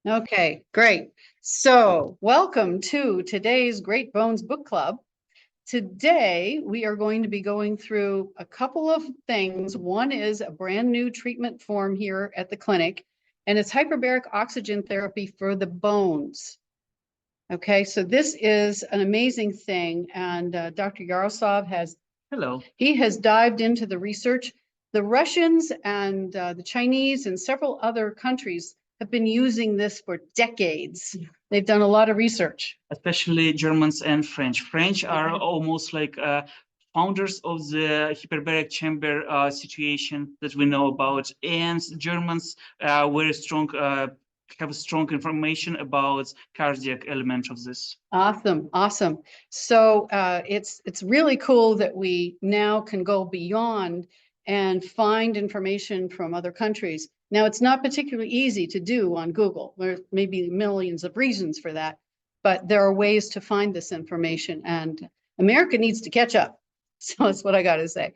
Okay, great. So welcome to today's Great Bones Book Club. Today, we are going to be going through a couple of things. One is a brand new treatment form here at the clinic, and it's hyperbaric oxygen therapy for the bones. Okay, so this is an amazing thing, and Dr. Yarosov he has dived into the research. The Russians and the Chinese and several other countries have been using this for decades. They've done a lot of research. Especially Germans and French. French are almost like founders of the hyperbaric chamber situation that we know about, and Germans very strong. Have strong information about cardiac element of this. Awesome, awesome. So it's really cool that we now can go beyond and find information from other countries. Now, it's not particularly easy to do on Google. There may be millions of reasons for that, but there are ways to find this information, and America needs to catch up. So that's what I got to say.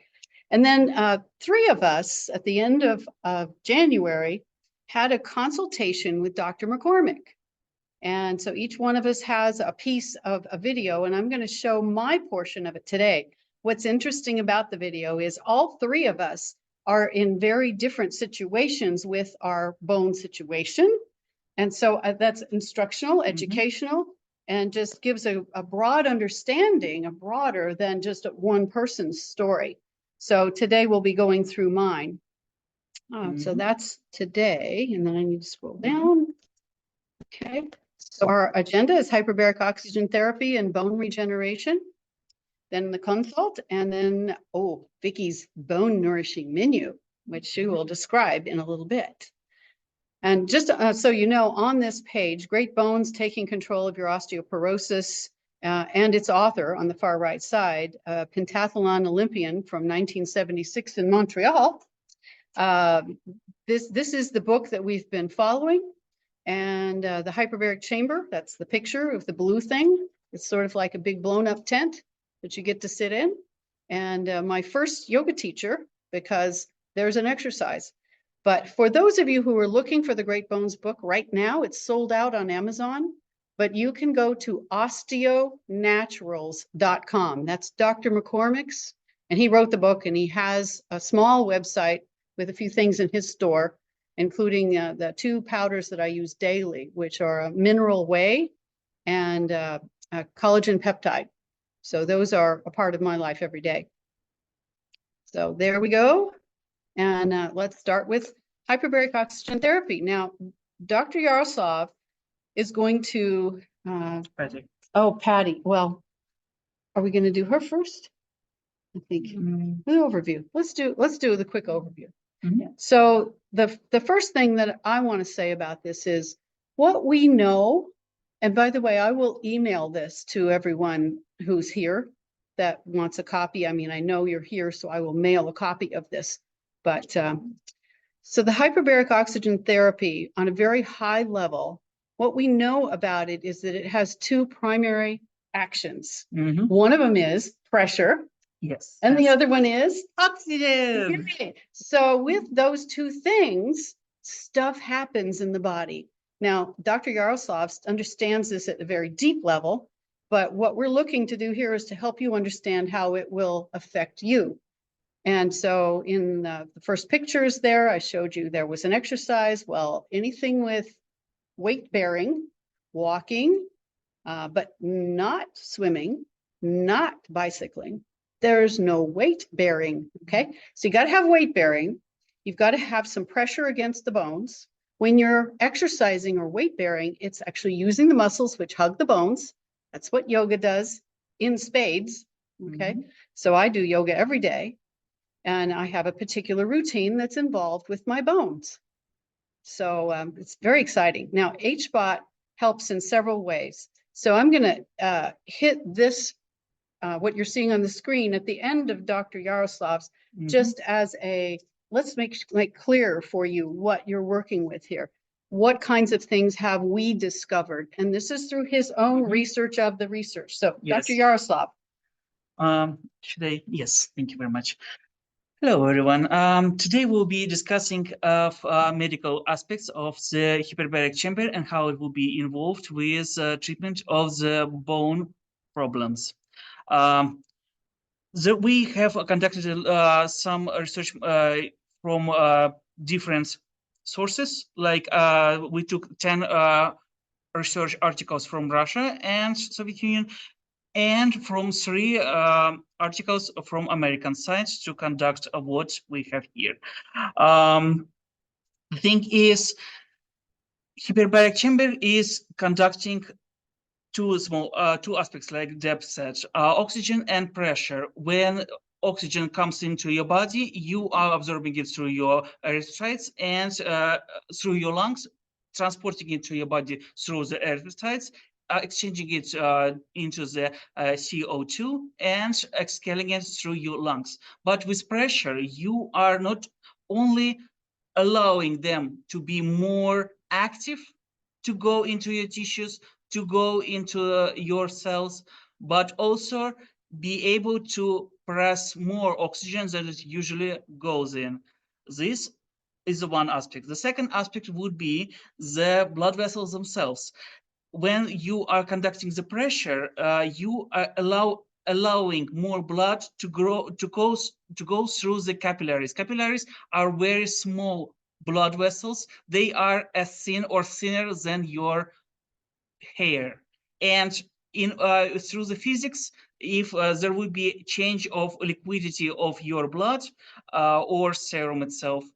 And then three of us at the end of January had a consultation with Dr. McCormick. And so each one of us has a piece of a video, and I'm going to show my portion of it today. What's interesting about the video is all three of us are in very different situations with our bone situation. And so that's instructional, educational, and just gives a broad understanding, a broader than just one person's story. So today we'll be going through mine. So that's today, and then I need to scroll down. Okay, so our agenda is hyperbaric oxygen therapy and bone regeneration. Then the consult, and then, Vicky's bone nourishing menu, which she will describe in a little bit. And just so you know, on this page, Great Bones Taking Control of Your Osteoporosis, and its author on the far right side, pentathlon Olympian from 1976 in Montreal. This is the book that we've been following, and the hyperbaric chamber, that's the picture of the blue thing. It's sort of like a big blown up tent that you get to sit in. And my first yoga teacher, because there's an exercise. But for those of you who are looking for the Great Bones book right now, it's sold out on Amazon, but you can go to osteonaturals.com. That's Dr. McCormick's, and he wrote the book, and he has a small website with a few things in his store, including the two powders that I use daily, which are a mineral whey and a collagen peptide. So those are a part of my life every day. So there we go. And let's start with hyperbaric oxygen therapy. Now, Dr. Yarosov is going to... Patty. Oh, Patty. Well, are we going to do her first? I think the overview. Let's do the quick overview. So the first thing that I want to say about this is what we know, and by the way, I will email this to everyone who's here that wants a copy. I mean, I know you're here, so I will mail a copy of this. But so the hyperbaric oxygen therapy on a very high level, what we know about it is that it has two primary actions. One of them is pressure. Yes. And the other one is oxygen. Okay. So with those two things, stuff happens in the body. Now, Dr. Yarosov understands this at a very deep level, but what we're looking to do here is to help you understand how it will affect you. And so in the first pictures there, I showed you there was an exercise. Well, anything with weight bearing, walking, but not swimming, not bicycling. There's no weight bearing, okay? So you got to have weight bearing. You've got to have some pressure against the bones. When you're exercising or weight bearing, it's actually using the muscles which hug the bones. That's what yoga does in spades, okay? So I do yoga every day, and I have a particular routine that's involved with my bones. So it's very exciting. Now, HBOT helps in several ways. So I'm going to hit this what you're seeing on the screen at the end of Dr. Yaroslav's, just as let's make clear for you what you're working with here. What kinds of things have we discovered? And this is through his own research of the research. So, yes. Dr. Yaroslav. Yes, thank you very much. Hello, everyone. Today we'll be discussing medical aspects of the hyperbaric chamber and how it will be involved with treatment of the bone problems. We have conducted some research from different sources. Like we took 10 research articles from Russia and Soviet Union, and from 3 articles from American sites to conduct what we have here. The thing is, hyperbaric chamber is conducting two aspects like Deb said, oxygen and pressure. When oxygen comes into your body, you are absorbing it through your erythrocytes and through your lungs, transporting it to your body through the erythrocytes, exchanging it into the CO2 and exhaling it through your lungs. But with pressure, you are not only allowing them to be more active, to go into your tissues, to go into your cells, but also be able to press more oxygen than it usually goes in. This is the one aspect. The second aspect would be the blood vessels themselves. When you are conducting the pressure, you are allowing more blood to go through the capillaries. Capillaries are very small blood vessels. They are as thin or thinner than your hair. And in through the physics, if there would be a change of liquidity of your blood or serum itself,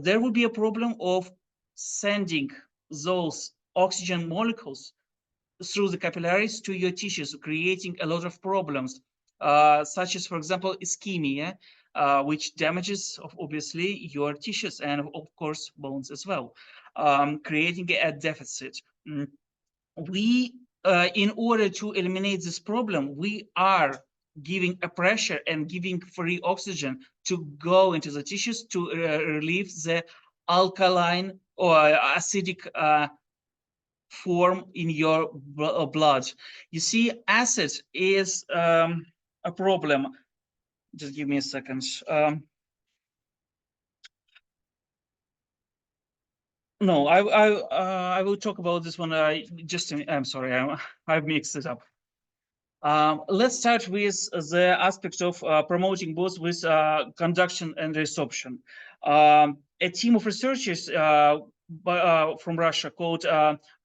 there would be a problem of sending those oxygen molecules through the capillaries to your tissues, creating a lot of problems, such as, for example, ischemia, which damages, obviously, your tissues and, of course, bones as well, creating a deficit. In order to eliminate this problem, we are giving a pressure and giving free oxygen to go into the tissues to relieve the alkaline or acidic form in your blood. You see, acid is a problem. Just give me a second. No, I will talk about this one. I'm sorry, I've mixed it up. Let's start with the aspect of promoting both with conduction and resorption. A team of researchers from Russia called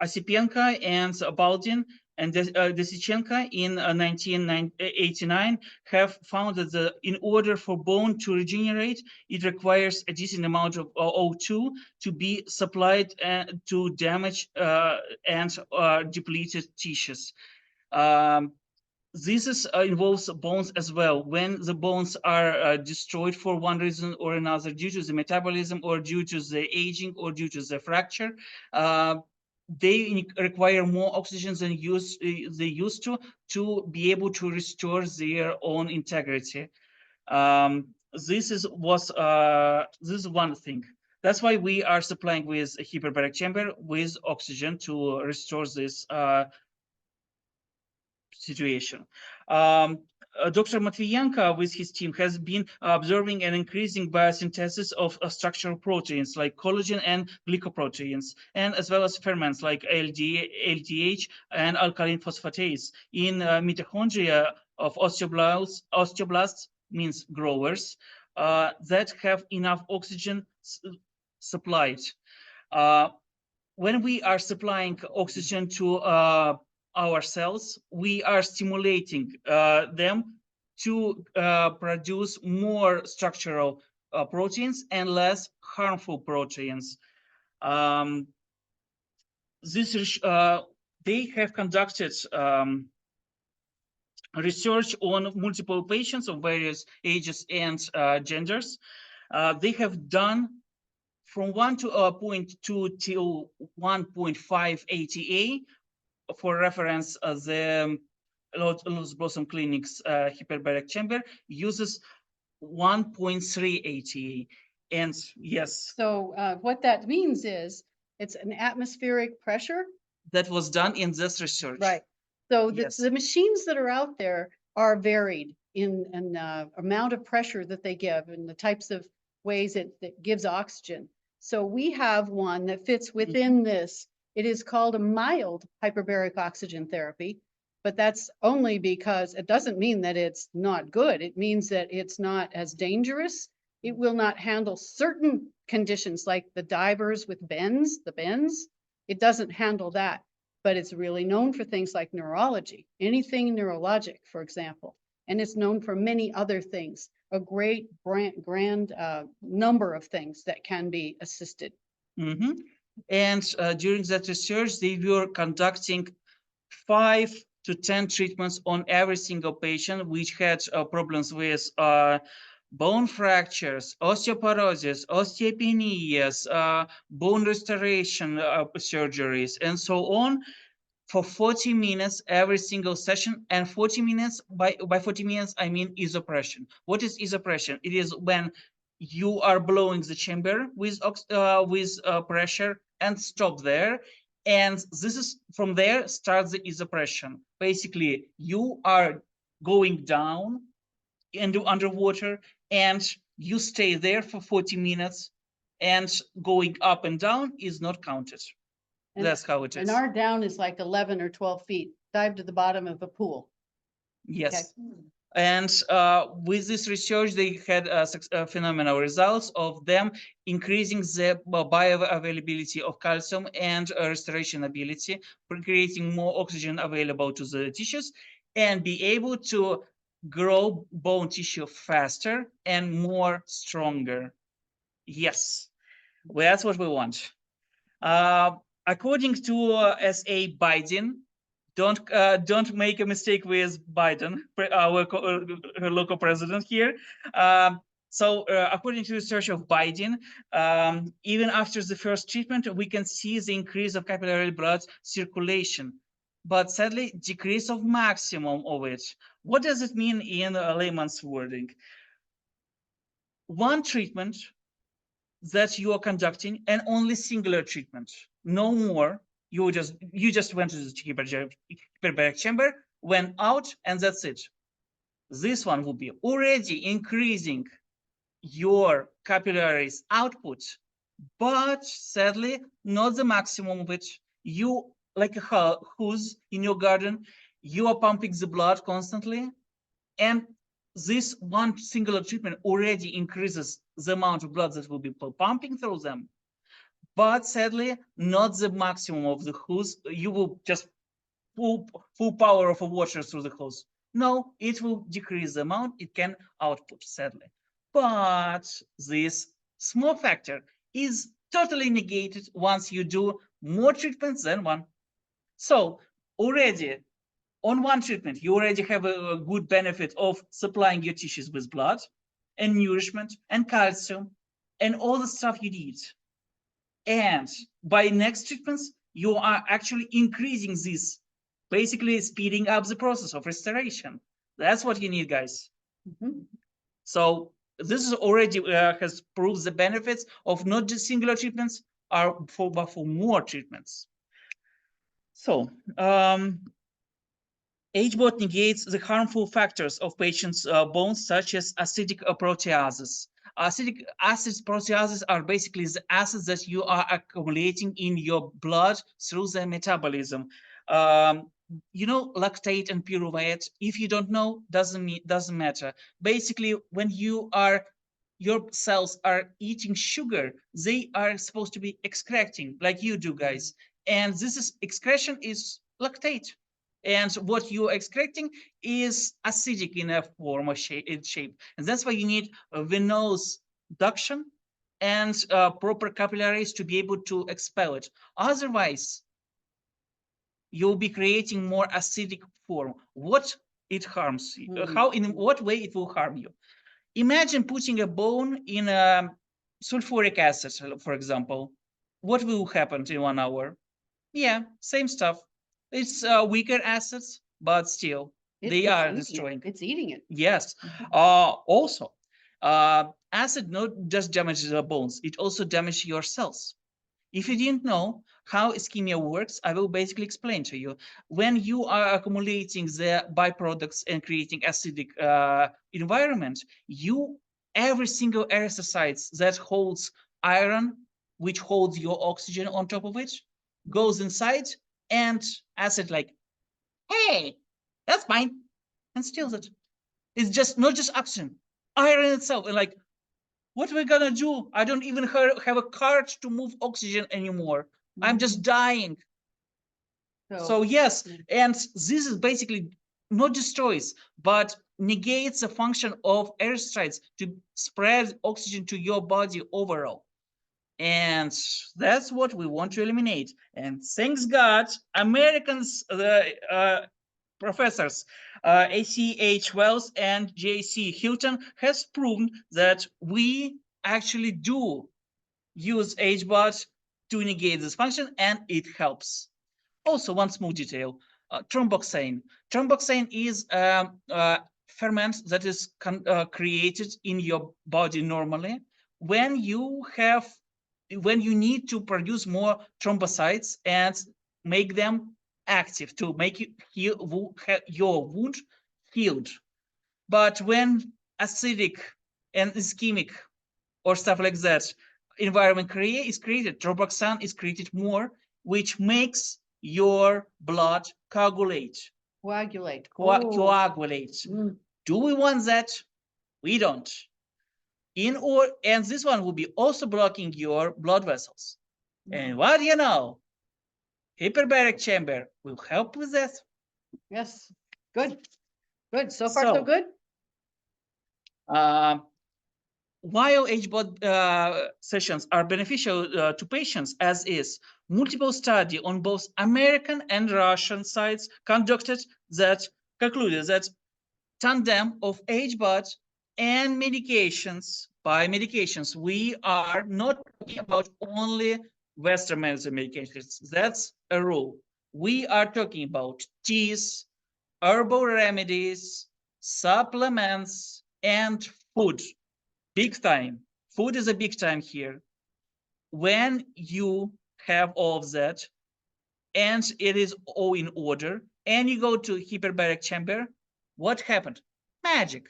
Osipenko and Baldin and Desichenko in 1989 have found that in order for bone to regenerate, it requires a decent amount of O2 to be supplied to damaged and depleted tissues. This involves bones as well. When the bones are destroyed for one reason or another, due to the metabolism or due to the aging or due to the fracture, they require more oxygen than they used to be able to restore their own integrity. This is one thing. That's why we are supplying with a hyperbaric chamber with oxygen to restore this situation. Dr. Matvienko with his team has been observing an increasing biosynthesis of structural proteins like collagen and glycoproteins, and as well as ferments like LDH and alkaline phosphatase in mitochondria of osteoblasts means growers that have enough oxygen supplied. When we are supplying oxygen to our cells, we are stimulating them to produce more structural proteins and less harmful proteins. They have conducted research on multiple patients of various ages and genders. They have done from 1.2 to 1.5 ATA. For reference, the Lotus Blossom Clinic's hyperbaric chamber uses 1.3 ATA. And yes. So what that means is it's an atmospheric pressure. That was done in this research. Right. So yes. the machines that are out there are varied. in amount of pressure that they give and the types of ways that gives oxygen. So we have one that fits within this. It is called a mild hyperbaric oxygen therapy, but that's only because it doesn't mean that it's not good. It means that it's not as dangerous. It will not handle certain conditions like the divers with bends, the bends. It doesn't handle that, but it's really known for things like neurology, anything neurologic, for example. And it's known for many other things, a great grand number of things that can be assisted. And during that research, they were conducting 5 to 10 treatments on every single patient which had problems with bone fractures, osteoporosis, osteopenias, bone restoration surgeries, and so on, for 40 minutes every single session. And 40 minutes, by 40 minutes, I mean isopression. What is isopression? It is when you are blowing the chamber with pressure and stop there. And this is from there starts the isopression. Basically, you are going down into underwater and you stay there for 40 minutes, and going up and down is not counted. And, that's how it is. And our down is like 11 or 12 feet. Dive to the bottom of a pool. Yes. Okay. And with this research, they had phenomenal results of them increasing the bioavailability of calcium and restoration ability, creating more oxygen available to the tissues, and be able to grow bone tissue faster and more stronger. Yes, well, that's what we want. According to S.A. Biden, don't make a mistake with Biden, our local president here. So according to research of Biden, even after the first treatment, we can see the increase of capillary blood circulation, but sadly, decrease of maximum of it. What does it mean in layman's wording? One treatment that you are conducting, and only singular treatment, no more. You just went to the hyperbaric chamber, went out, and that's it. This one will be already increasing your capillaries output, but sadly not the maximum of it. You, like a hose in your garden, you are pumping the blood constantly, and this one singular treatment already increases the amount of blood that will be pumping through them, but sadly not the maximum of the hose. You will just full power of a water through the hose. No, it will decrease the amount it can output, sadly. But this small factor is totally negated once you do more treatments than one. So already on one treatment, you already have a good benefit of supplying your tissues with blood and nourishment and calcium and all the stuff you need. And by next treatments, you are actually increasing this, basically speeding up the process of restoration. That's what you need, guys. So this is already has proved the benefits of not just singular treatments, but for more treatments. So HBOT negates the harmful factors of patients' bones, such as acidic proteases. Acidic acids proteases are basically the acids that you are accumulating in your blood through the metabolism. You know, lactate and pyruvate. If you don't know, doesn't matter. Basically, when your cells are eating sugar, they are supposed to be excreting, like you do, guys. And this excretion is lactate. And what you're excreting is acidic in a form of shape. And that's why you need a venous duction and proper capillaries to be able to expel it. Otherwise, you'll be creating more acidic form. What it harms you? In what way it will harm you? Imagine putting a bone in a sulfuric acid, for example. What will happen in 1 hour? Yeah, same stuff. It's weaker acids, but still they are destroying. It's eating it. Yes. Also, acid not just damages the bones; it also damages your cells. If you didn't know how ischemia works, I will basically explain to you. When you are accumulating the byproducts and creating acidic environment, every single erythrocyte that holds iron, which holds your oxygen on top of it, goes inside and acid like, hey, that's mine, and steals it. It's just not just oxygen, iron itself, and like, what are we gonna do? I don't even have a cart to move oxygen anymore. I'm just dying. So yes, and this is basically not destroys, but negates the function of erythrocytes to spread oxygen to your body overall. And that's what we want to eliminate. And thanks God, Americans, the professors, ACH Wells and JC Hilton has proven that we actually do use HBOT to negate this function, and it helps. Also, one small detail, thromboxane. Thromboxane is a ferment that is created in your body normally when you need to produce more thrombocytes and make them active to make your wound healed. But when acidic and ischemic or stuff like that environment is created, thromboxane is created more, which makes your blood coagulate. Coagulate. Coagulate. Do we want that? We don't. And this one will be also blocking your blood vessels. And what do you know? Hyperbaric chamber will help with that. Yes, good, good. So far, so good. While HBOT sessions are beneficial to patients, as is, multiple study on both American and Russian sites conducted that concluded that tandem of HBOT and medications, by medications, we are not talking about only Western medicine medications. That's a rule. We are talking about teas, herbal remedies, supplements, and food. Big time. Food is a big time here. When you have all of that and it is all in order and you go to hyperbaric chamber, what happened? Magic.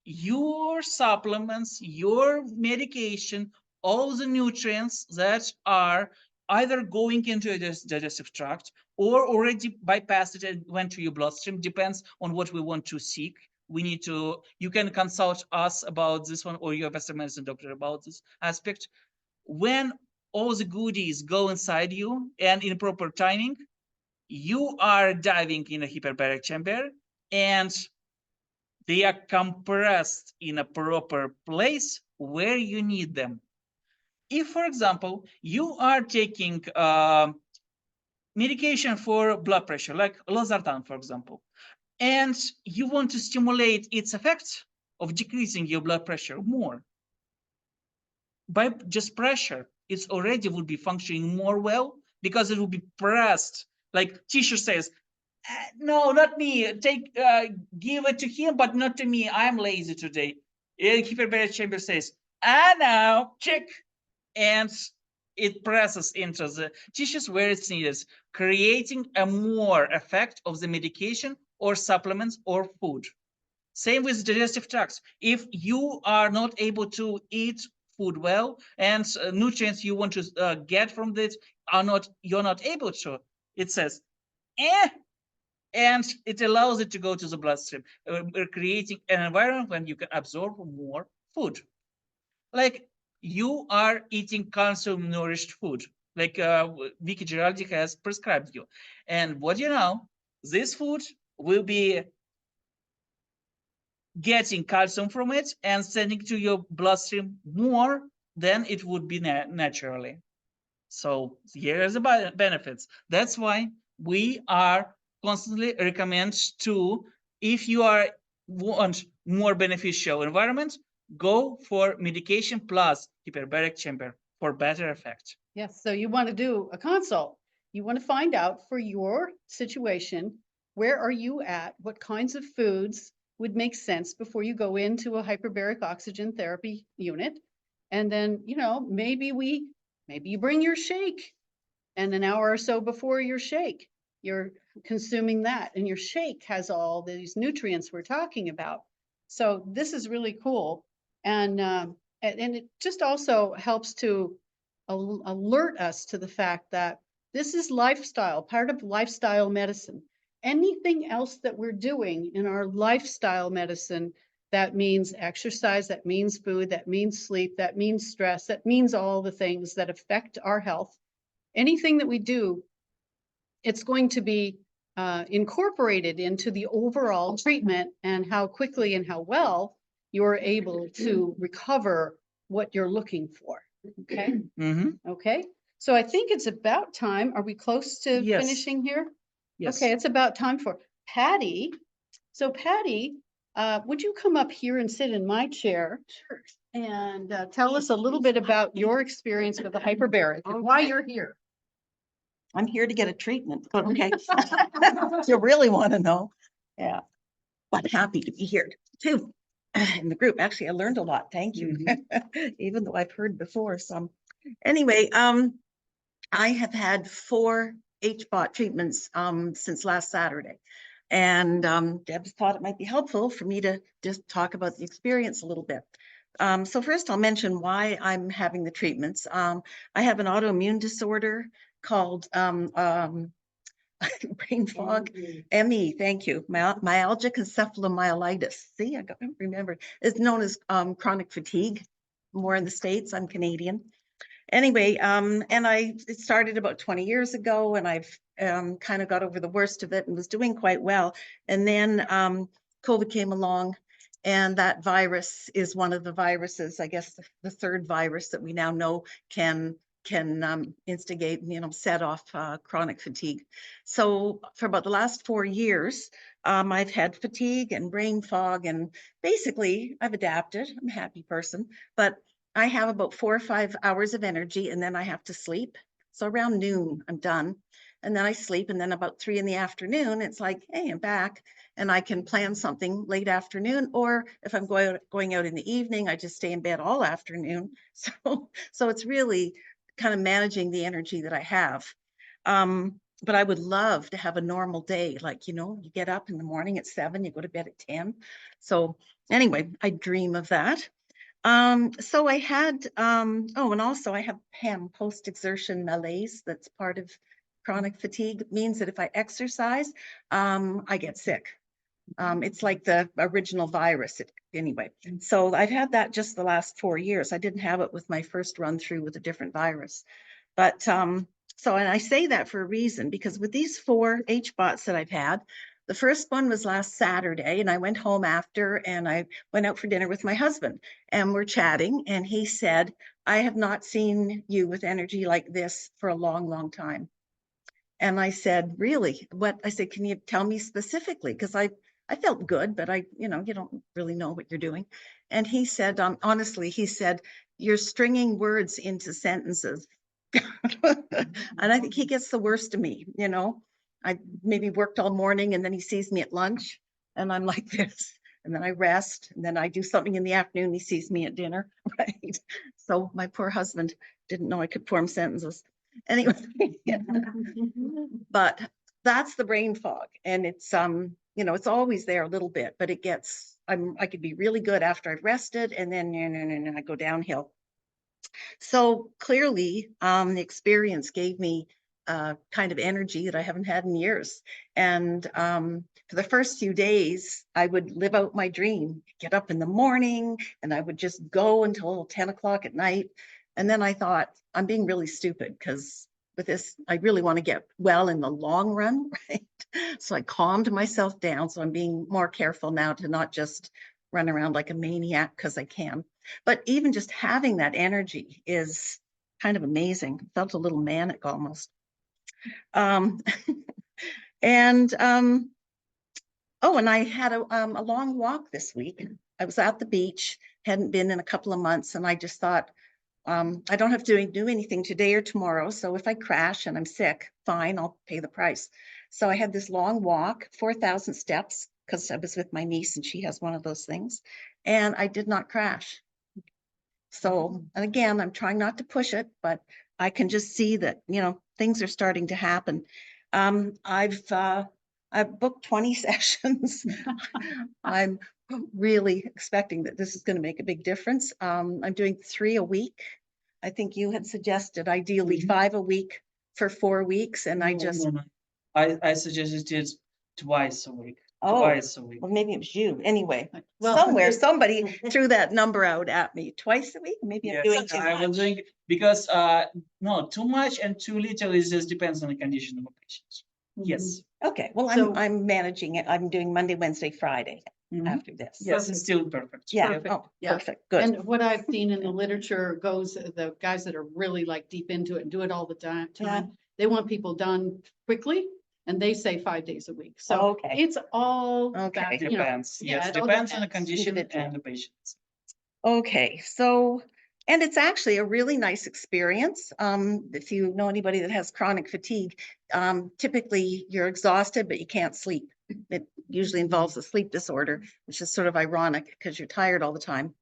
Your supplements, your medication, all the nutrients that are either going into your digestive tract or already bypassed it and went to your bloodstream, depends on what we want to seek. You can consult us about this one or your Western medicine doctor about this aspect. When all the goodies go inside you and in proper timing, you are diving in a hyperbaric chamber and they are compressed in a proper place where you need them. If, for example, you are taking medication for blood pressure, like losartan, for example, and you want to stimulate its effect of decreasing your blood pressure more, by just pressure, it's already will be functioning more well because it will be pressed. Like tissue says, no, not me. Give it to him, but not to me. I'm lazy today. Hyperbaric chamber says, now, check. And it presses into the tissues where it's needed, creating a more effect of the medication or supplements or food. Same with digestive tracts. If you are not able to eat food well and nutrients you want to get from it you're not able to, it says, and it allows it to go to the bloodstream, creating an environment when you can absorb more food. Like you are eating calcium nourished food, like Vicky Giraldi has prescribed you. And what you know, this food will be getting calcium from it and sending to your bloodstream more than it would be naturally. So here are the benefits. That's why we are constantly recommend to, if you want more beneficial environment, go for medication plus hyperbaric chamber for better effect. Yes, so you want to do a consult. You want to find out for your situation, where are you at? What kinds of foods would make sense before you go into a hyperbaric oxygen therapy unit? And then, maybe we maybe you bring your shake, and an hour or so before your shake, you're consuming that, and your shake has all these nutrients we're talking about. So this is really cool, and it just also helps to alert us to the fact that this is lifestyle, part of lifestyle medicine. Anything else that we're doing in our lifestyle medicine, that means exercise, that means food, that means sleep, that means stress, that means all the things that affect our health. Anything that we do, it's going to be incorporated into the overall treatment and how quickly and how well you're able to recover what you're looking for. Okay. Okay. So I think it's about time. Are we close to Yes. finishing here? Yes. Okay, it's about time for Patty. So Patty, would you come up here and sit in my chair? Sure. And tell us a little bit about your experience with the hyperbaric and why you're here. I'm here to get a treatment, but okay. If you really want to know. Yeah. But happy to be here too. In the group. Actually, I learned a lot. Thank you. Even though I've heard before some. Anyway, I have had 4 HBOT treatments since last Saturday. And Deb thought it might be helpful for me to just talk about the experience a little bit. So first I'll mention why I'm having the treatments. I have an autoimmune disorder called brain fog, ME, thank you, myalgic encephalomyelitis. See, I got remembered. It's known as chronic fatigue, more in the States. I'm Canadian. Anyway, and it started about 20 years ago, and I've kind of got over the worst of it and was doing quite well. And then COVID came along, and that virus is one of the viruses, I guess the 3rd virus that we now know can instigate, set off chronic fatigue. So for about the last 4 years, I've had fatigue and brain fog, and basically I've adapted. I'm a happy person, but I have about 4 or 5 hours of energy, and then I have to sleep. So around noon, I'm done. And then I sleep, and then about 3 in the afternoon, it's like, hey, I'm back. And I can plan something late afternoon, or if I'm going out in the evening, I just stay in bed all afternoon. So it's really kind of managing the energy that I have. But I would love to have a normal day. Like, you get up in the morning at 7, you go to bed at 10. So anyway, I dream of that. So I had, oh, and also I have PEM, post-exertion malaise. That's part of chronic fatigue. It means that if I exercise, I get sick. It's like the original virus anyway. So I've had that just the last 4 years. I didn't have it with my first run through with a different virus. But so, and I say that for a reason, because with these 4 HBOTs that I've had, the first one was last Saturday, and I went home after, and I went out for dinner with my husband, and we're chatting, and he said, I have not seen you with energy like this for a long, long time. And I said, really? What? I said, can you tell me specifically? Because I felt good, but you don't really know what you're doing. And he said, honestly, he said, you're stringing words into sentences. And I think he gets the worst of me, I maybe worked all morning, and then he sees me at lunch, and I'm like this, and then I rest, and then I do something in the afternoon, he sees me at dinner, right? So my poor husband didn't know I could form sentences. Anyway, but that's the brain fog, and it's it's always there a little bit, but it gets I could be really good after I've rested, and then I go downhill. So clearly, the experience gave me kind of energy that I haven't had in years. And for the first few days, I would live out my dream, get up in the morning, and I would just go until 10 o'clock at night. And then I thought, I'm being really stupid, because with this, I really want to get well in the long run, right? So I calmed myself down. So I'm being more careful now to not just run around like a maniac, because I can. But even just having that energy is kind of amazing. Felt a little manic almost. And I had a long walk this week. I was at the beach, hadn't been in a couple of months, and I just thought, I don't have to do anything today or tomorrow. So if I crash and I'm sick, fine, I'll pay the price. So I had this long walk, 4,000 steps, because I was with my niece and she has one of those things, and I did not crash. So, and again, I'm trying not to push it, but I can just see that, things are starting to happen. I've booked 20 sessions. I'm really expecting that this is going to make a big difference. I'm doing 3 a week. I think you had suggested ideally 5 a week for 4 weeks, and I just, No. I suggested it twice a week. Oh. Twice a week. well, maybe it was you. Anyway, Well, somewhere, somebody threw that number out at me. Twice a week? Maybe I'm doing Yes, too I was much. doing because no, too much and too little. It just depends on the condition of a patient. Yes. Okay, well, So- I'm managing it. I'm doing Monday, Wednesday, Friday Mhm. after this. Yes, it's still perfect. Yeah, Perfect. oh, Yeah. perfect, good. And what I've seen in the literature goes, the guys that are really like deep into it and do it all the time, they want people done quickly, and they say 5 days a week. So Okay. it's all Okay. back, Depends. yeah, Yes, it all depends on the depends. condition Individual. and the patient. Okay, so, and it's actually a really nice experience. If you know anybody that has chronic fatigue, typically you're exhausted, but you can't sleep. It usually involves a sleep disorder, which is sort of ironic because you're tired all the time.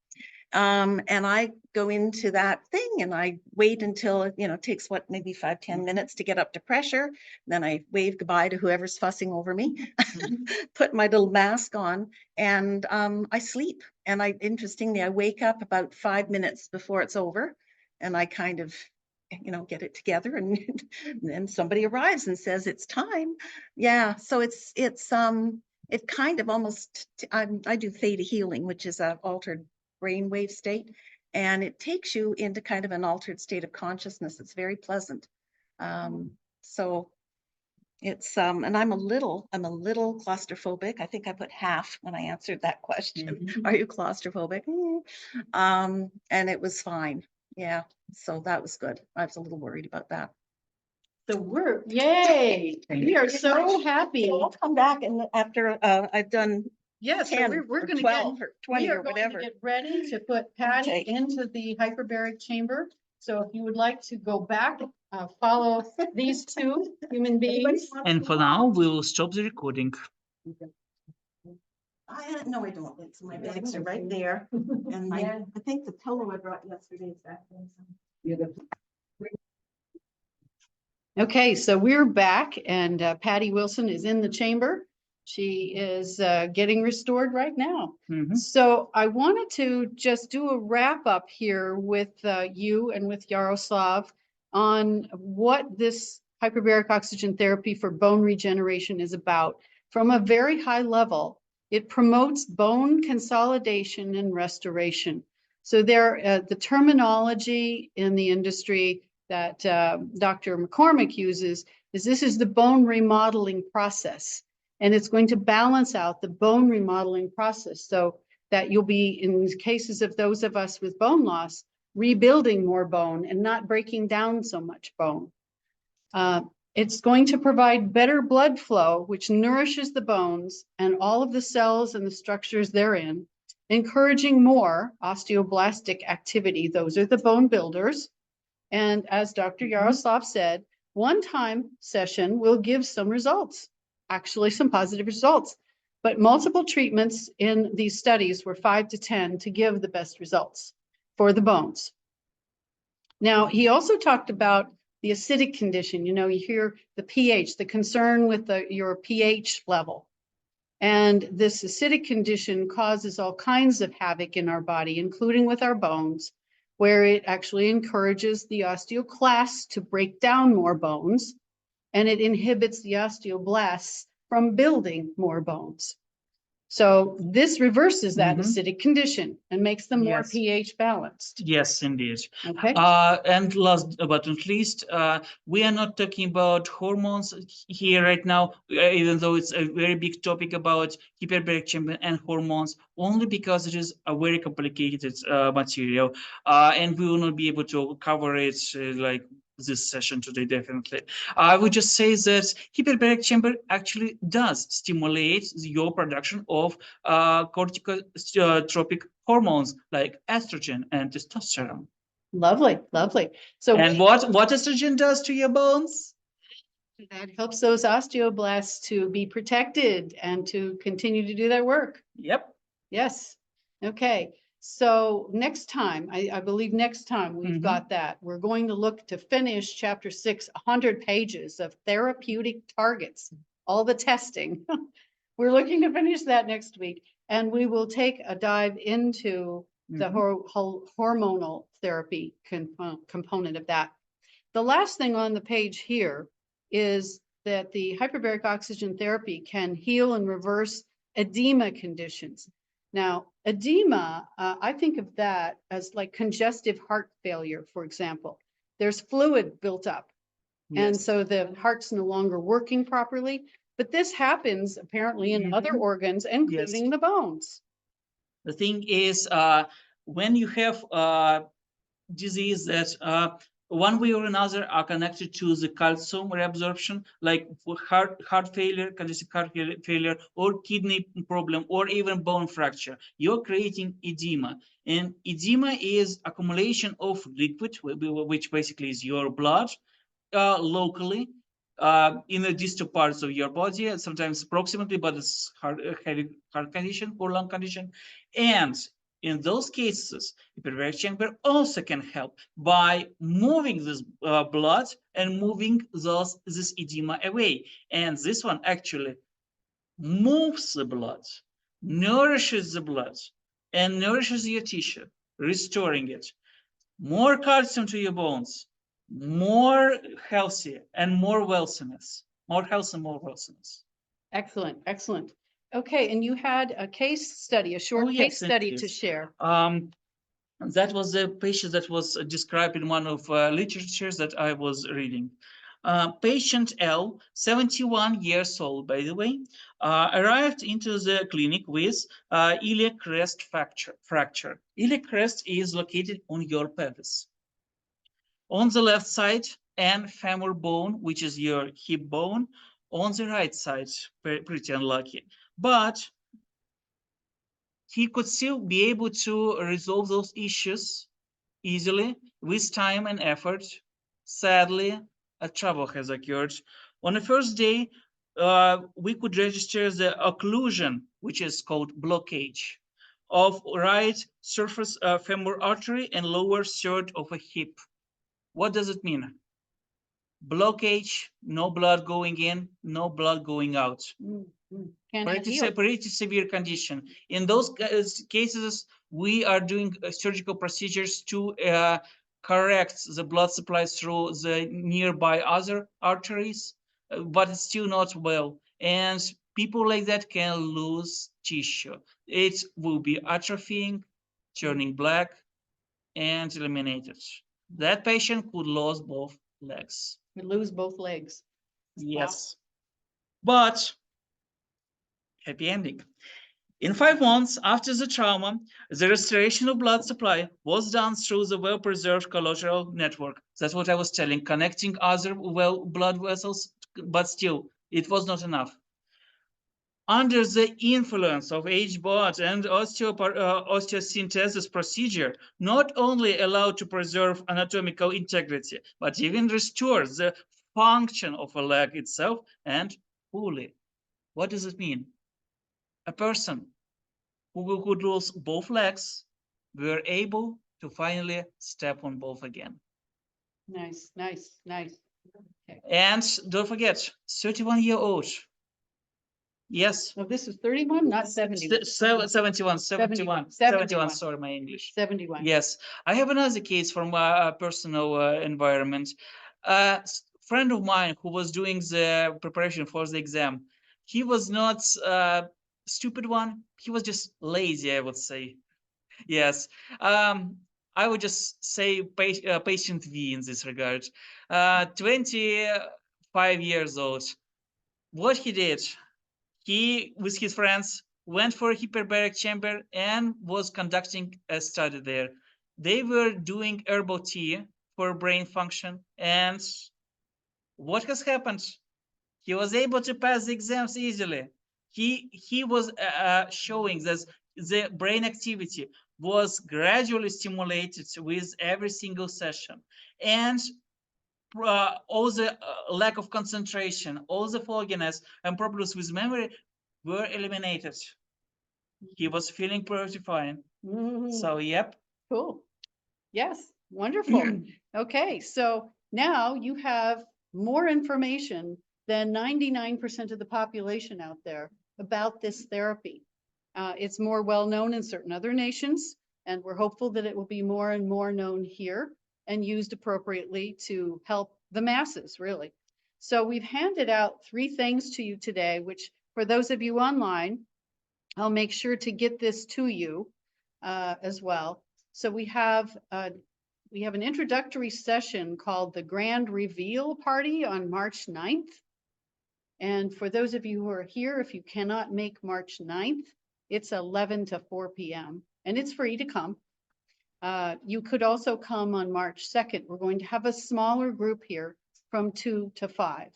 And I go into that thing and I wait until, it takes maybe 5-10 minutes to get up to pressure. Then I wave goodbye to whoever's fussing over me, put my little mask on, and I sleep. And interestingly, I wake up about 5 minutes before it's over, and I kind of, get it together, and then somebody arrives and says it's time. Yeah, so it kind of almost, I do theta healing, which is an altered brainwave state, and it takes you into kind of an altered state of consciousness. It's very pleasant. So it's and I'm a little claustrophobic. I think I put half when I answered that question. Are you claustrophobic? And it was fine. Yeah, so that was good. I was a little worried about that. So yay, we are so happy. I'll come back and after I've done Yes, so 10 we're or gonna 12 get, or 20 we are or going to whatever. get ready to put Patty Okay. into the hyperbaric chamber. So if you would like to go back, follow these two human beings. And for now, we will stop the recording. No, I don't. It's my bags are right there. And I think the pillow I brought yesterday is back there. Okay, so we're back, and Patty Wilson is in the chamber. She is getting restored right now. Mhm. So I wanted to just do a wrap up here with you and with Yaroslav on what this hyperbaric oxygen therapy for bone regeneration is about. From a very high level, it promotes bone consolidation and restoration. So the terminology in the industry that Dr. McCormick uses is this is the bone remodeling process. And it's going to balance out the bone remodeling process so that you'll be, in cases of those of us with bone loss, rebuilding more bone and not breaking down so much bone. It's going to provide better blood flow, which nourishes the bones and all of the cells and the structures therein, encouraging more osteoblastic activity. Those are the bone builders. And as Dr. Yaroslav said, one-time session will give some results, actually some positive results. But multiple treatments in these studies were 5 to 10 to give the best results for the bones. Now, he also talked about the acidic condition. You hear the pH, the concern with your pH level. And this acidic condition causes all kinds of havoc in our body, including with our bones, where it actually encourages the osteoclasts to break down more bones, and it inhibits the osteoblasts from building more bones. So this reverses that acidic condition and makes them more Yes. pH balanced. Yes, indeed. Okay. And last but not least, we are not talking about hormones here right now, even though it's a very big topic about hyperbaric chamber and hormones, only because it is a very complicated material, and we will not be able to cover it like this session today, definitely. I would just say that hyperbaric chamber actually does stimulate your production of corticotropic hormones like estrogen and testosterone. Lovely, lovely. So And what estrogen does to your bones? that helps those osteoblasts to be protected and to continue to do their work. Yep. Yes. Okay. So next time, I believe next time we've Mhm. got that, we're going to look to finish chapter 6, 100 pages of therapeutic targets, all the testing. We're looking to finish that next week, and we will take a dive into the hormonal therapy component of that. The last thing on the page here is that the hyperbaric oxygen therapy can heal and reverse edema conditions. Now, edema, I think of that as like congestive heart failure, for example. There's fluid built up, and Yes. so the heart's no longer working properly. But this happens apparently in other organs, including the bones. The thing is, when you have disease that one way or another are connected to the calcium reabsorption, like for heart failure, congestive heart failure, or kidney problem, or even bone fracture, you're creating edema. And edema is accumulation of liquid, which basically is your blood, locally in the distal parts of your body, and sometimes proximately, but it's heavy heart condition or lung condition. And in those cases, hyperbaric chamber also can help by moving this blood and moving this edema away. And this one actually moves the blood, nourishes the blood, and nourishes your tissue, restoring it. More calcium to your bones, more healthy and more wellness, more health and more wellness. Excellent, excellent. Okay, and you had a case study, a short case study to share. That was a patient that was described in one of literatures that I was reading. Patient L, 71 years old, by the way, arrived into the clinic with iliac crest fracture. Iliac crest is located on your pelvis. On the left side, and femur bone, which is your hip bone. On the right side, pretty unlucky. But he could still be able to resolve those issues easily with time and effort. Sadly, a trouble has occurred. On the first day, we could register the occlusion, which is called blockage, of right surface femur artery and lower third of a hip. What does it mean? Blockage, no blood going in, no blood going out. Pretty severe condition. In those cases, we are doing surgical procedures to correct the blood supply through the nearby other arteries, but it's still not well. And people like that can lose tissue. It will be atrophying, turning black, and eliminated. That patient could lose both legs. We lose both legs. Yes. But happy ending. In 5 months after the trauma, the restoration of blood supply was done through the well-preserved collateral network. That's what I was telling, connecting other blood vessels, but still, it was not enough. Under the influence of HBOT and osteosynthesis procedure, not only allowed to preserve anatomical integrity, but even restore the function of a leg itself and fully. What does it mean? A person who could lose both legs were able to finally step on both again. Nice, nice, nice. Okay. And don't forget, 31-year-old. Yes. No, this is 31, not 71. 71, sorry, my English. 71. Yes. I have another case from a personal environment. A friend of mine who was doing the preparation for the exam, he was not a stupid one. He was just lazy, I would say. Yes. I would just say patient V in this regard. 25 years old. What he did, he, with his friends, went for a hyperbaric chamber and was conducting a study there. They were doing herbal tea for brain function. And what has happened? He was able to pass the exams easily. He was showing that the brain activity was gradually stimulated with every single session. And all the lack of concentration, all the fogginess and problems with memory were eliminated. He was feeling pretty fine. Mhm. So, yep. Cool. Yes, wonderful. Okay, so now you have more information than 99% of the population out there about this therapy. It's more well-known in certain other nations, and we're hopeful that it will be more and more known here and used appropriately to help the masses, really. So we've handed out 3 things to you today, which for those of you online, I'll make sure to get this to you as well. So we have an introductory session called the Grand Reveal Party on March 9th. And for those of you who are here, if you cannot make March 9th, it's 11 to 4 p.m. and it's free to come. You could also come on March 2nd. We're going to have a smaller group here from 2 to 5.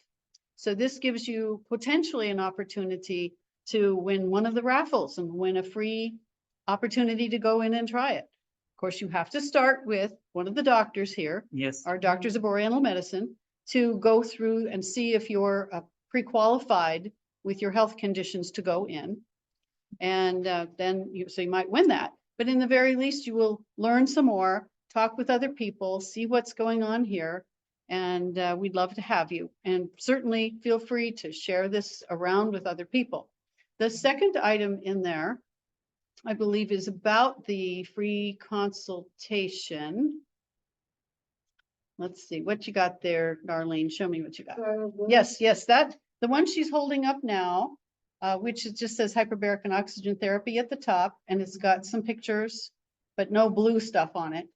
So this gives you potentially an opportunity to win one of the raffles and win a free opportunity to go in and try it. Of course, you have to start with one of the doctors here, Yes. our doctors of Oriental medicine, to go through and see if you're pre-qualified with your health conditions to go in. And then you might win that. But in the very least, you will learn some more, talk with other people, see what's going on here. And we'd love to have you. And certainly feel free to share this around with other people. The second item in there, I believe, is about the free consultation. Let's see what you got there, Darlene. Show me what you got. Yes, that the one she's holding up now, which just says hyperbaric and oxygen therapy at the top, and it's got some pictures, but no blue stuff on it.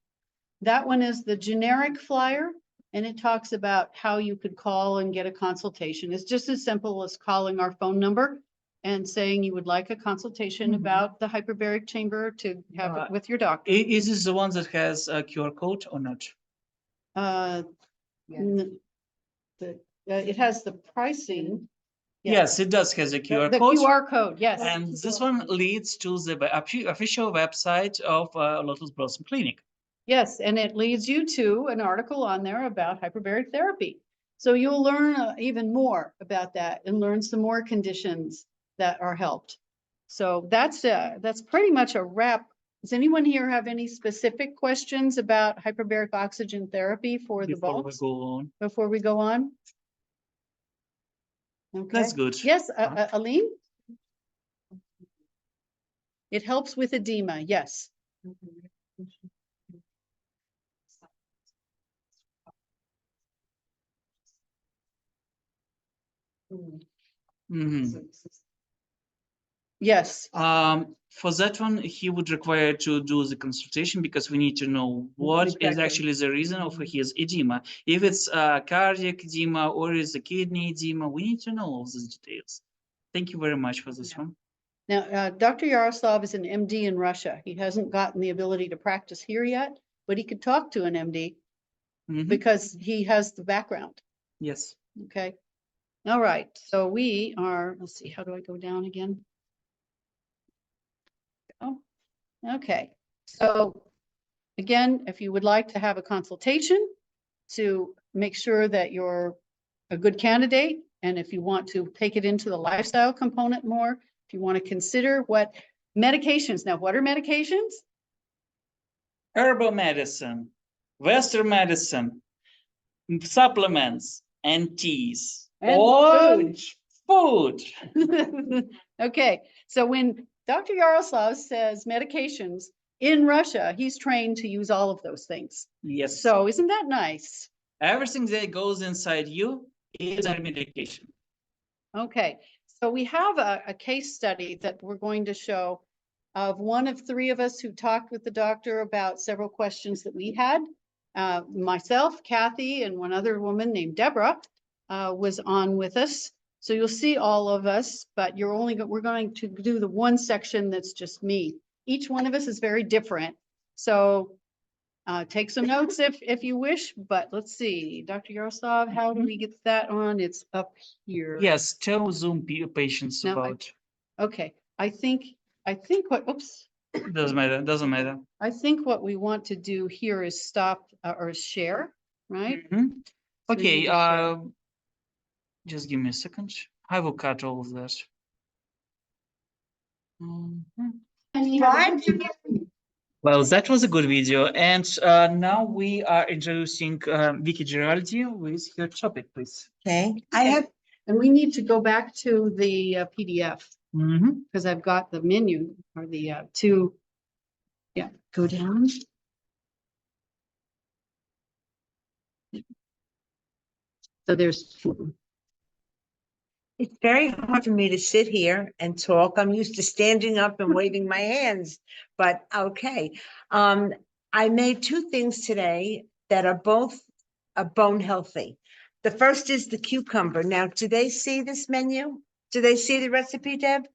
That one is the generic flyer, and it talks about how you could call and get a consultation. It's just as simple as calling our phone number and saying you would like a consultation about the hyperbaric chamber to have it with your doctor. Is this the one that has a QR code or not? It has the pricing. Yes, it does has a QR The code. QR code, yes. And this one leads to the official website of Lotus Blossom Clinic. Yes, and it leads you to an article on there about hyperbaric therapy. So you'll learn even more about that and learn some more conditions that are helped. So that's pretty much a wrap. Does anyone here have any specific questions about hyperbaric oxygen therapy for the bulbs? Before we go on? Okay. That's good. Yes, Aline? It helps with edema, yes. Yes. For that one, he would require to do the consultation because we need to know what is actually the reason of his edema. If it's cardiac edema or is a kidney edema, we need to know all these details. Thank you very much for this one. Now, Dr. Yaroslav is an MD in Russia. He hasn't gotten the ability to practice here yet, but he could talk to an MD because he has the background. Yes. Okay. All right. So we are, let's see, how do I go down again? Oh, okay. So again, if you would like to have a consultation to make sure that you're a good candidate, and if you want to take it into the lifestyle component more, if you want to consider what medications. Now, what are medications? Herbal medicine, Western medicine, supplements, and teas, and food. Okay, so when Dr. Yaroslav says medications in Russia, he's trained to use all of those things. Yes. So isn't that nice? Everything that goes inside you is a medication. Okay, so we have a case study that we're going to show of one of 3 of us who talked with the doctor about several questions that we had. Myself, Kathy, and one other woman named Deborah was on with us. So you'll see all of us, but we're going to do the one section that's just me. Each one of us is very different. So take some notes if you wish, but let's see, Dr. Yaroslav, how do we get that on? It's up here. Yes, tell Zoom patients about. Okay, I think what, oops. Doesn't matter. I think what we want to do here is stop or share, right? Okay, just give me a second. I will cut all of that. Well, that was a good video. And now we are introducing Vicky Giraldi with her topic, please. Okay, I Okay. have, And we need to go back to the PDF Mhm. because I've got the menu or the two. Yeah, go down. So there's two. It's very hard for me to sit here and talk. I'm used to standing up and waving my hands, but okay. I made two things today that are both bone healthy. The first is the cucumber. Now, do they see this menu? Do they see the recipe, Deb?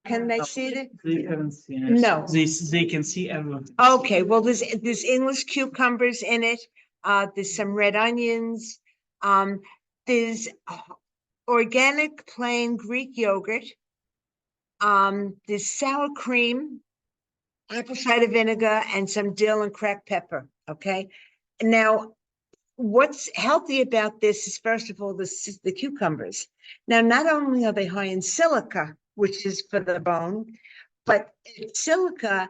Can they see it? They haven't seen it. No. They can see everything. Okay, well, there's English cucumbers in it. There's some red onions. There's organic plain Greek yogurt. There's sour cream, apple cider vinegar, and some dill and cracked pepper. Okay. Now, what's healthy about this is, first of all, the cucumbers. Now, not only are they high in silica, which is for the bone, but silica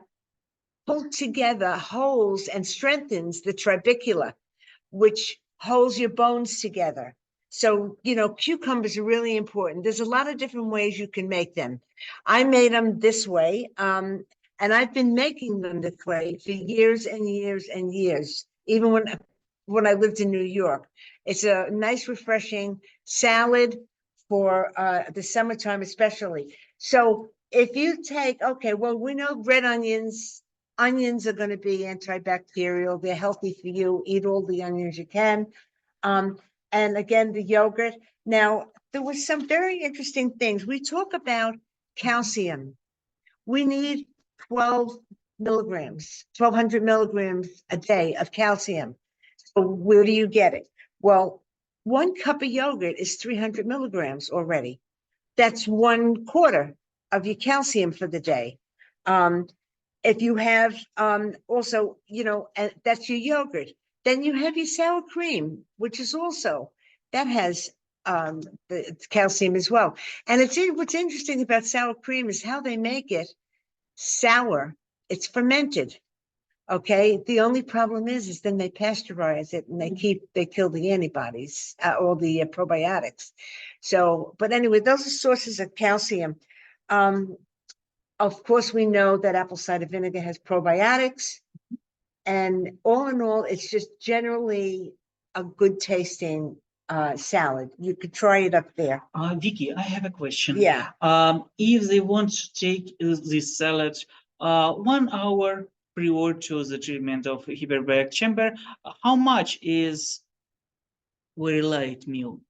pulls together, holds, and strengthens the trabecula, which holds your bones together. So, cucumbers are really important. There's a lot of different ways you can make them. I made them this way, and I've been making them this way for years and years and years, even when I lived in New York. It's a nice, refreshing salad for the summertime, especially. So if you take, okay, well, we know red onions are going to be antibacterial. They're healthy for you. Eat all the onions you can. And again, the yogurt. Now, there was some very interesting things. We talk about calcium. We need 1,200 milligrams a day of calcium. So where do you get it? Well, 1 cup of yogurt is 300 milligrams already. That's 1/4 of your calcium for the day. If you have also, and that's your yogurt, then you have your sour cream, which is also, that has the calcium as well. And what's interesting about sour cream is how they make it sour. It's fermented. Okay. The only problem is then they pasteurize it and they kill the antibodies, or the probiotics. So, but anyway, those are sources of calcium. Of course, we know that apple cider vinegar has probiotics, and all in all, it's just generally a good tasting salad. You could try it up there. Vicky, I have a question. Yeah. If they want to take this salad 1 hour prior to the treatment of hyperbaric chamber, how much is very light meal?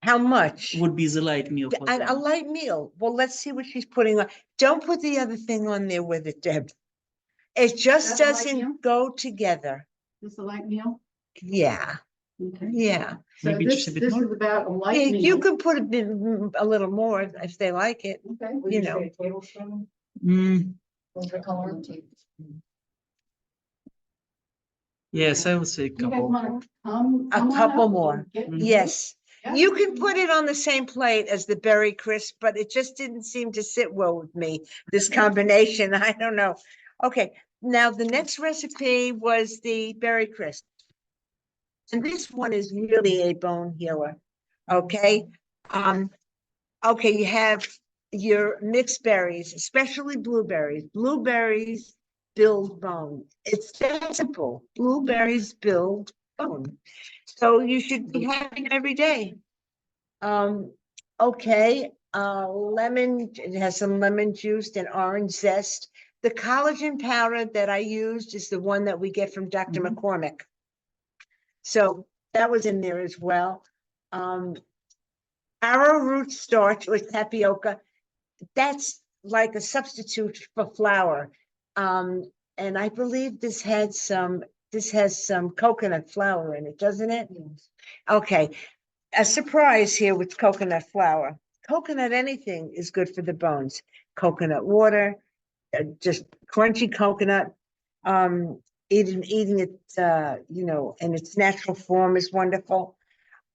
How much? Would be the light meal for A them? light meal. Well, let's see what she's putting on. Don't put the other thing on there with it, Deb. It just That's a light meal? doesn't go together. This is a light meal? Yeah, Okay. yeah. So Maybe this, just a bit this more? is about a light Yeah, meal. you could put a little more if they like it. Okay. You know. Mm, What's the color? yes, I would say a You guys couple. wanna A come on couple up more. and get- Mhm. Yes. Yeah. You can put it on the same plate as the berry crisp, but it just didn't seem to sit well with me, this combination. I don't know. Okay, now the next recipe was the berry crisp. And this one is really a bone healer. Okay. Okay, you have your mixed berries, especially blueberries. Blueberries build bone. It's that simple. Blueberries build bone. So you should be having it every day. Okay, lemon, it has some lemon juice and orange zest. The collagen powder that I used is the one that we get from Dr. Mhm. McCormick. So that was in there as well. Arrowroot starch or tapioca, that's like a substitute for flour. And I believe this has some coconut flour in it, doesn't it? Okay, a surprise here with coconut flour. Coconut anything is good for the bones. Coconut water, just crunchy coconut. Eating it, in its natural form is wonderful.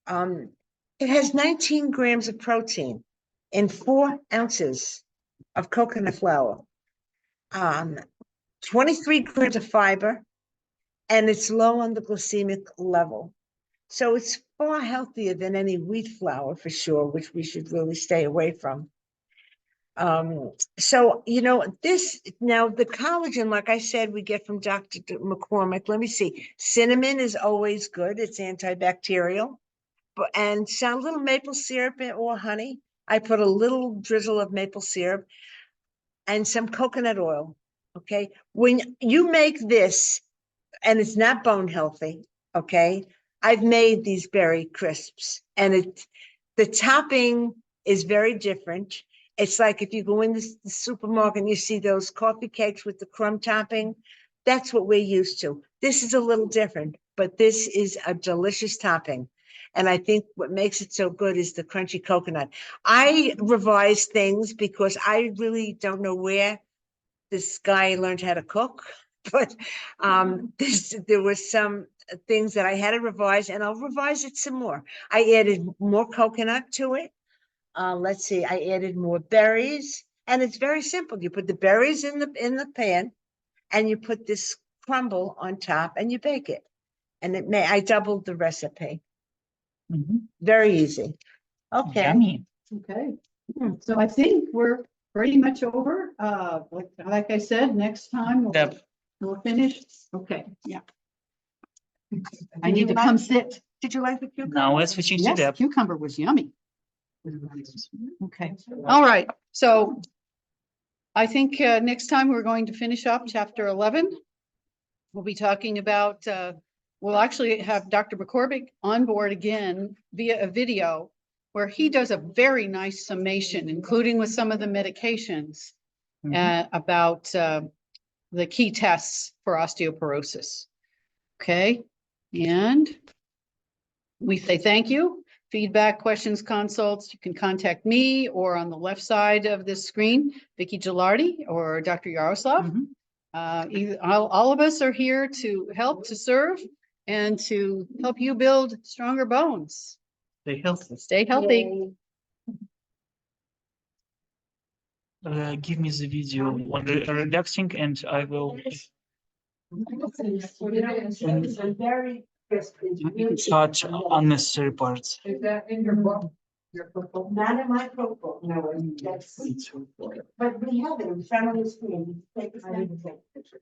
It has 19 grams of protein in 4 ounces of coconut flour. 23 grams of fiber, and it's low on the glycemic level. So it's far healthier than any wheat flour for sure, which we should really stay away from. So, you know, this now the collagen, like I said, we get from Dr. McCormick. Let me see. Cinnamon is always good. It's antibacterial. But and some little maple syrup or honey. I put a little drizzle of maple syrup and some coconut oil. Okay. When you make this, and it's not bone healthy, okay? I've made these berry crisps, and the topping is very different. It's like if you go in the supermarket and you see those coffee cakes with the crumb topping, that's what we're used to. This is a little different, but this is a delicious topping. And I think what makes it so good is the crunchy coconut. I revise things because I really don't know where this guy learned how to cook, but there was some things that I had to revise, and I'll revise it some more. I added more coconut to it. Let's see, I added more berries, and it's very simple. You put the berries in the pan, and you put this crumble on top, and you bake it. And I doubled the recipe. Very easy. Okay. Yummy. Okay, so I think we're pretty much over. Like I said, next time Yep. we'll finish. Okay, yeah. I need to come sit. Did you like the cucumber? Now we're switching to Yes, Deb. cucumber was yummy. Okay, all right, so I think next time we're going to finish up chapter 11. We'll be talking about, we'll actually have Dr. McCormick on board again via a video where he does a very nice summation, including with some of the medications about the key tests for osteoporosis. Okay, and we say thank you. Feedback, questions, consults, you can contact me or on the left side of this screen, Vicki Gilardi or Dr. Yaroslav. All of us are here to help, to serve, and to help you build stronger bones. Stay healthy. Stay healthy. Give me the video on relaxing, and I will cut unnecessary parts. Is that in your book? Not in my cookbook, no, that's, but we have it in front of the screen. Take a picture.